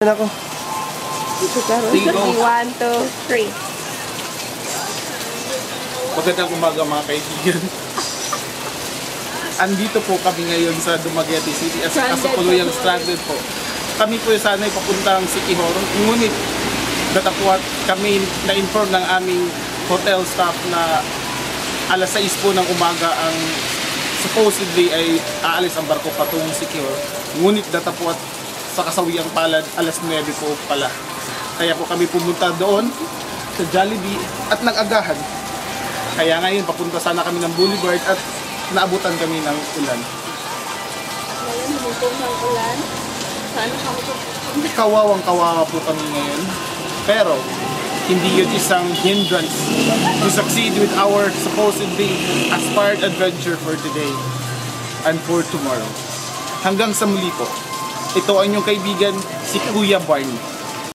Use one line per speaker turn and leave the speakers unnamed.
Ako.
Sige, 1, 2, 3.
Magandang umaga mga kaibigan. Andito po kami ngayon sa Dumaguete City as kasakuluyang stranded po. Kami po sana'y papuntang Siquijor. Ngunit datapwat kami na-inform ng aming hotel staff na alas 6 po ng umaga ang supposedly ay aalis ang barko patungong Siquijor. Ngunit datapwat sa kasawiang palad, alas 9 po pala. Kaya po kami pumunta doon sa Jollibee at nag-agahan. Kaya ngayon, papunta sana kami ng Boulevard at naabutan kami ng ulan.
Ngayon, humutong ng ulan. Sana kami pupunta.
Kawawang-kawawa po kami ngayon. Pero, hindi yun isang hindrance to succeed with our supposedly aspired adventure for today and for tomorrow. Hanggang sa muli po. Ito ang inyong kaibigan, si Kuya Barney.